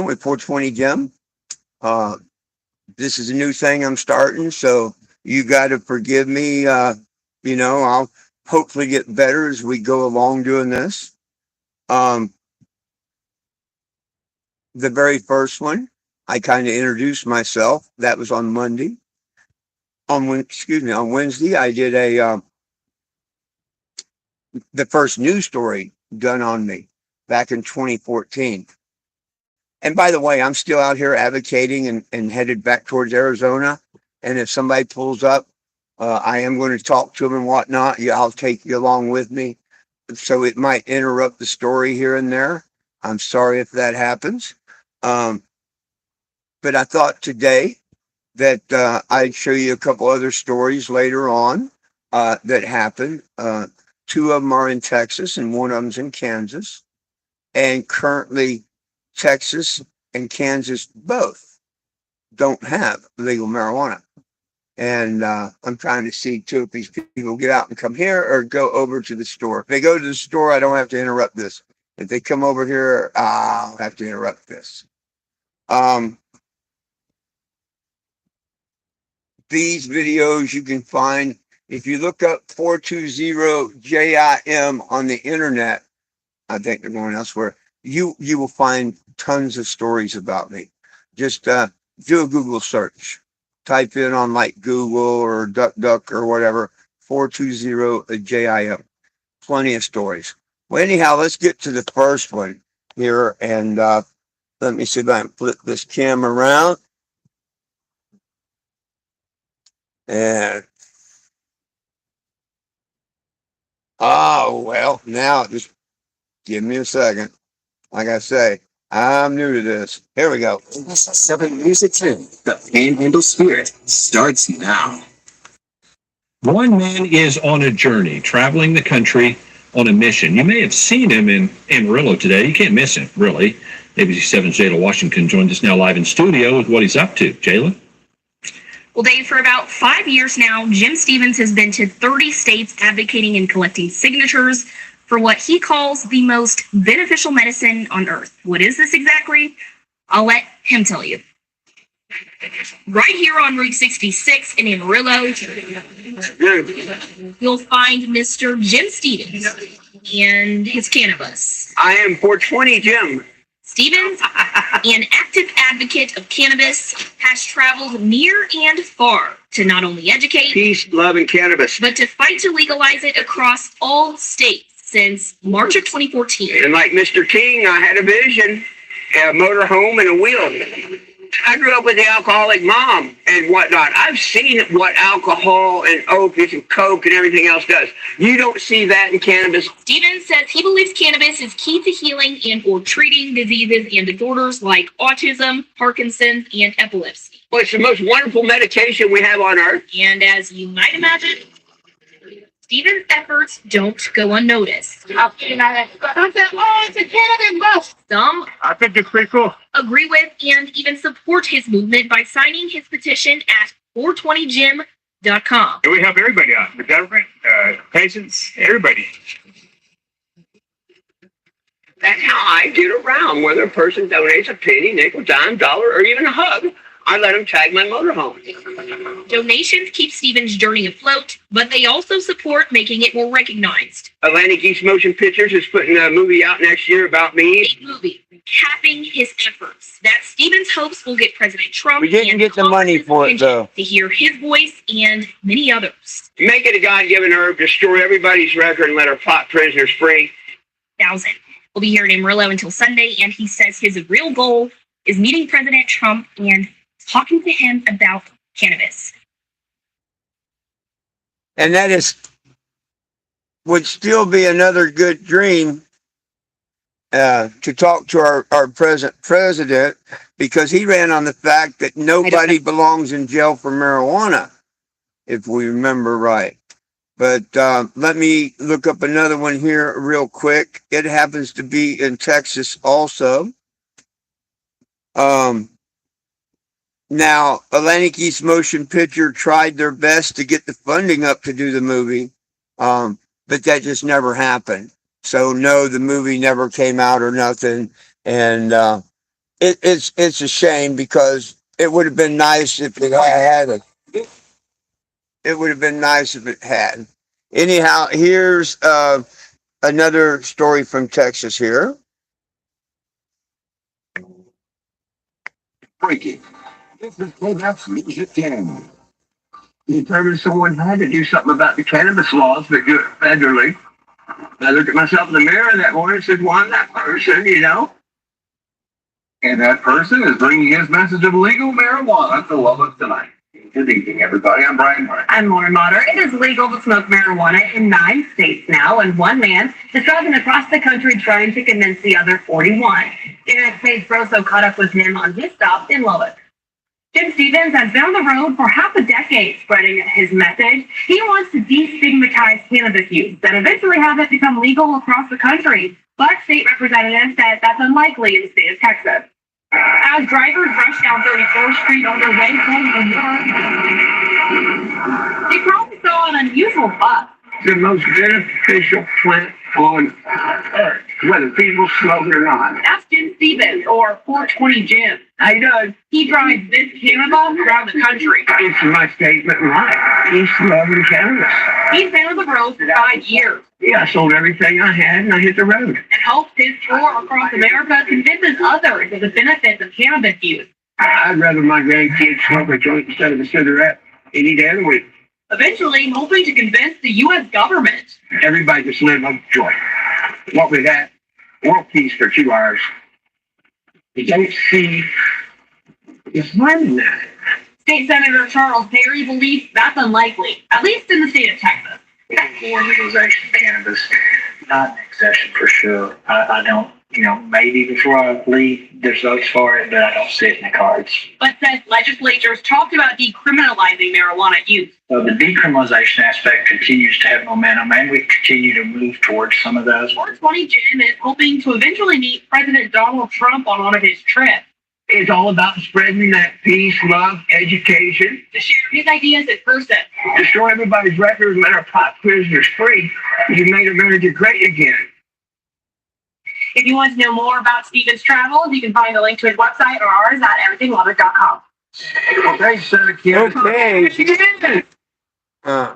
with 420 Jim. This is a new thing I'm starting, so you got to forgive me. I'll hopefully get better as we go along doing this. Um, the very first one, I kind of introduced myself. That was on Monday. On Wednesday, I did the first news story done on me back in 2014. And by the way, I'm still out here advocating and headed back towards Arizona. And if somebody pulls up, I am going to talk to them and whatnot. Yeah, I'll take you along with me. So it might interrupt the story here and there. I'm sorry if that happens. Um, but I thought today that I'd show you a couple other stories later on that happened. Two of them are in Texas and one of them's in Kansas. And currently, Texas and Kansas both don't have legal marijuana. And I'm trying to see too if these people get out and come here or go over to the store. If they go to the store, I don't have to interrupt this. If they come over here, I'll have to interrupt this. These videos you can find if you look up 420 JIM on the internet. I think they're going elsewhere. You will find tons of stories about me. Just do a Google search. Type in on like Google or DuckDuck or whatever, 420 JIM. Plenty of stories. Well, anyhow, let's get to the first one here. And let me see if I can flip this camera around. And well, now just give me a second. Like I say, I'm new to this. Here we go. 7 Music 10. The Panhandle Spirit starts now. One man is on a journey, traveling the country on a mission. You may have seen him in Amarillo today. You can't miss him, really. ABC7's Jayla Washington joins us now live in studio with what he's up to. Jayla? Well, Dave, for about 5 years now, Jim Stevens has been to 30 states advocating and collecting signatures for what he calls the most beneficial medicine on earth. What is this exactly? I'll let him tell you. Right here on Route 66 in Amarillo, you'll find Mr. Jim Stevens and his cannabis. I am 420 Jim. Stevens, an active advocate of cannabis, has traveled near and far to not only educate, Peace, love, and cannabis. but to fight to legalize it across all states since March of 2014. And like Mr. King, I had a vision, a motorhome and a wheel. I grew up with the alcoholic mom and whatnot. I've seen what alcohol and opiates and coke and everything else does. You don't see that in cannabis. Stevens says he believes cannabis is key to healing and or treating diseases and disorders like autism, Parkinson's, and epilepsy. Well, it's the most wonderful medication we have on earth. And as you might imagine, Stevens' efforts don't go unnoticed. Some I think it's pretty cool. agree with and even support his movement by signing his petition at 420gym.com. And we help everybody out. The government, patients, everybody. That's how I get around. Whether a person donates a penny, nickel, dime, dollar, or even a hug, I let them tag my motorhome. Donations keep Stevens' journey afloat, but they also support making it more recognized. Atlantic East Motion Pictures is putting a movie out next year about me. A movie recapping his efforts that Stevens hopes will get President Trump We didn't and get the money for it, though. to hear his voice and many others. Make it a God-given herb, destroy everybody's record, and let our pot prisoners free. 1,000 will be here in Amarillo until Sunday, and he says his real goal is meeting President Trump and talking to him about cannabis. And that would still be another good dream to talk to our present president, because he ran on the fact that nobody belongs in jail for marijuana, if we remember right. But let me look up another one here real quick. It happens to be in Texas also. Now, Atlantic East Motion Picture tried their best to get the funding up to do the movie, but that just never happened. So, no, the movie never came out or nothing. And it's a shame because it would have been nice if it had a. It would have been nice if it had. Anyhow, here's another story from Texas here. Breaking. This is Playback's Music 10. Determined someone had to do something about the cannabis laws that do it federally. I looked at myself in the mirror that morning and said, well, I'm that person, you know? And that person is bringing his message of legal marijuana to Lubbock tonight. Good evening, everybody. I'm Brian Martin. I'm Lauren Motter. It is legal to smoke marijuana in 9 states now, and one man is driving across the country trying to convince the other 41. Internet Page Broso caught up with him on his stop in Lubbock. Jim Stevens has been on the road for half a decade spreading his message. He wants to destigmatize cannabis use and eventually have it become legal across the country. But state representatives said that's unlikely in the state of Texas. As drivers rush down 34th Street on their way home from work, they probably saw an unusual bus. The most beneficial plant on earth, whether people smoke it or not. That's Jim Stevens, or 420 Jim. How you doing? He drives this cannabis around the country. It's my statement in life. He's smoking cannabis. He's been on the road for 5 years. Yeah, I sold everything I had and I hit the road. And helps his tour across America convinces others of the benefits of cannabis use. I'd rather my grandkids smoke a joint instead of a cigarette any day of the week. Eventually hoping to convince the U.S. government. Everybody just live on joy. What with that? World peace for 2 hours. You don't see it's fun in that. State Senator Charles Perry believes that's unlikely, at least in the state of Texas. For legalization of cannabis, not an exception for sure. I don't, maybe before I leave, there's votes for it, but I don't see it in the cards. But says legislatures talked about decriminalizing marijuana use. So the decriminalization aspect continues to have momentum, and we continue to move towards some of those. 420 Jim is hoping to eventually meet President Donald Trump on one of his trips. It's all about spreading that peace, love, education. To share his ideas in person. Destroy everybody's records, let our pot prisoners free. You made America great again. If you want to know more about Stevens' travels, you can find a link to his website or ours at everythinglubbock.com. Well, thanks, Kid. Okay.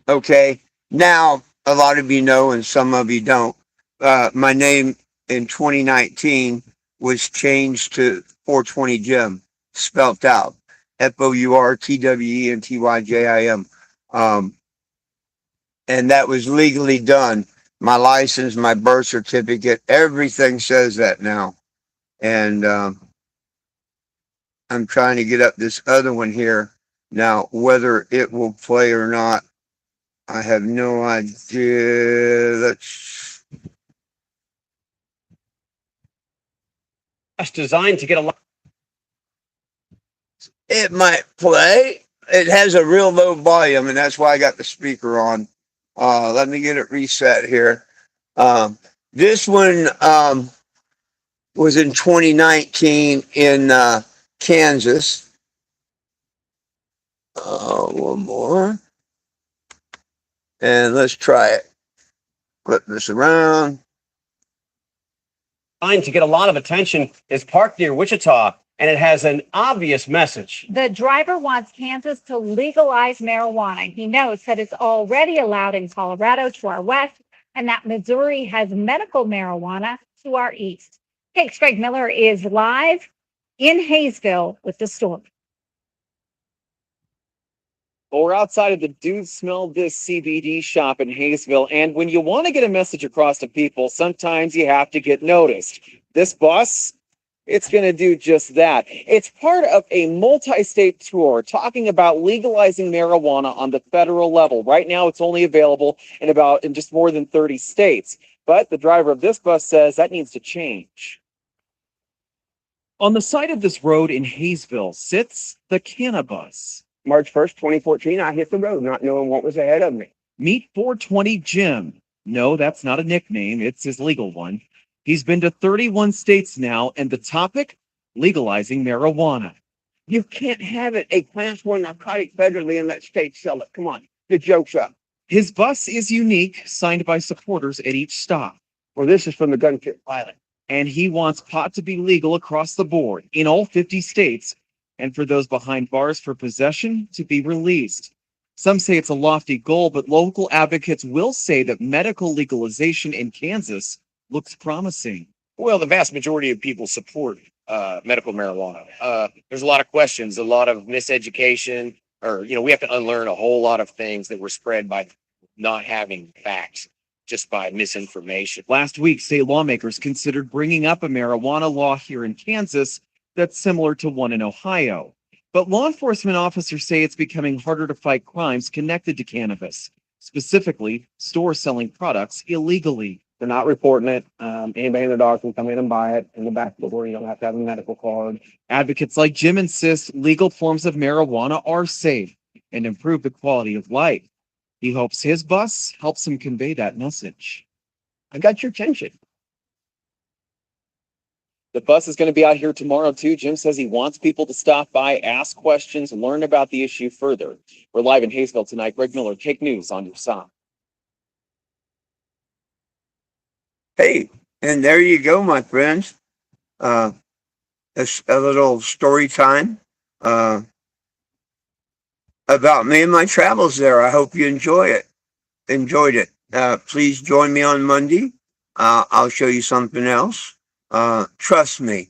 Okay. Now, a lot of you know, and some of you don't. My name in 2019 was changed to 420 Jim, spelt out FOURTWENTYJIM. And that was legally done. My license, my birth certificate, everything says that now. And I'm trying to get up this other one here. Now, whether it will play or not, I have no idea. That's designed to get a lot. It might play. It has a real low volume, and that's why I got the speaker on. Let me get it reset here. This one was in 2019 in Kansas. One more. And let's try it. Flip this around. Designed to get a lot of attention is parked near Wichita, and it has an obvious message. The driver wants Kansas to legalize marijuana. He notes that it's already allowed in Colorado to our west, and that Missouri has medical marijuana to our east. KAKE's Greg Miller is live in Hayesville with the story. Well, we're outside of the Dude Smell This CBD shop in Hayesville, and when you want to get a message across to people, sometimes you have to get noticed. This bus, it's going to do just that. It's part of a multi-state tour talking about legalizing marijuana on the federal level. Right now, it's only available in just more than 30 states. But the driver of this bus says that needs to change. On the side of this road in Hayesville sits the Cannabis. March 1st, 2014, I hit the road not knowing what was ahead of me. Meet 420 Jim. No, that's not a nickname. It's his legal one. He's been to 31 states now, and the topic, legalizing marijuana. You can't have it a Class 1 narcotic federally and let states sell it. Come on, the joke's up. His bus is unique, signed by supporters at each stop. Well, this is from the gun fit pilot. And he wants pot to be legal across the board in all 50 states, and for those behind bars for possession to be released. Some say it's a lofty goal, but local advocates will say that medical legalization in Kansas looks promising. Well, the vast majority of people support medical marijuana. There's a lot of questions, a lot of miseducation, or we have to unlearn a whole lot of things that were spread by not having facts, just by misinformation. Last week, state lawmakers considered bringing up a marijuana law here in Kansas that's similar to one in Ohio. But law enforcement officers say it's becoming harder to fight crimes connected to cannabis, specifically stores selling products illegally. They're not reporting it. Anybody in the dark can come in and buy it in the back door. You don't have to have a medical card. Advocates like Jim insist legal forms of marijuana are safe and improve the quality of life. He hopes his bus helps him convey that message. I got your attention. The bus is going to be out here tomorrow, too. Jim says he wants people to stop by, ask questions, learn about the issue further. We're live in Hayesville tonight. Greg Miller, Take News on your side. Hey, and there you go, my friends. A little story time about me and my travels there. I hope you enjoyed it. Please join me on Monday. I'll show you something else. Trust me,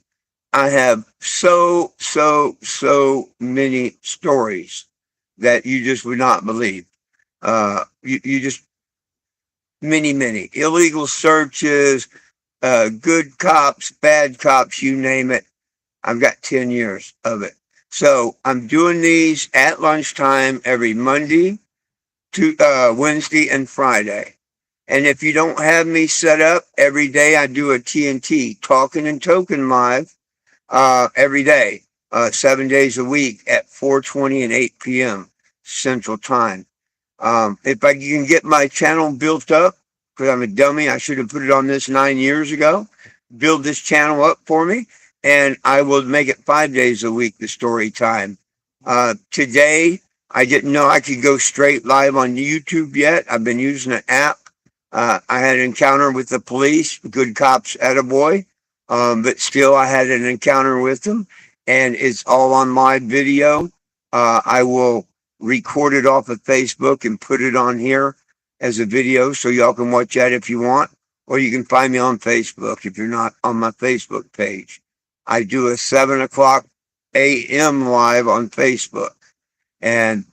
I have so many stories that you just would not believe. You just many illegal searches, good cops, bad cops, you name it. I've got 10 years of it. So I'm doing these at lunchtime every Monday, Wednesday, and Friday. And if you don't have me set up every day, I do a TNT, Talking and Token Live, every day, 7 days a week at 4:20 and 8 p.m. Central Time. If I can get my channel built up, because I'm a dummy, I should have put it on this 9 years ago. Build this channel up for me, and I will make it 5 days a week, the story time. Today, I didn't know I could go straight live on YouTube yet. I've been using an app. I had an encounter with the police, good cops, attaboy. But still, I had an encounter with them, and it's all on live video. I will record it off of Facebook and put it on here as a video so y'all can watch that if you want, or you can find me on Facebook if you're not on my Facebook page. I do a 7:00 a.m. live on Facebook, and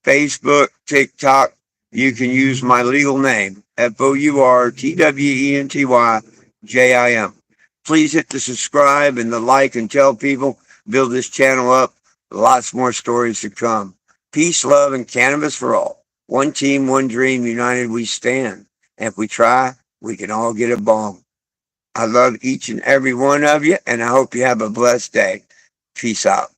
Facebook, TikTok, you can use my legal name, FOURTWENTYJIM. Please hit the subscribe and the like and tell people, build this channel up. Lots more stories to come. Peace, love, and cannabis for all. One team, one dream, united we stand. And if we try, we can all get a bong. I love each and every one of you, and I hope you have a blessed day. Peace out.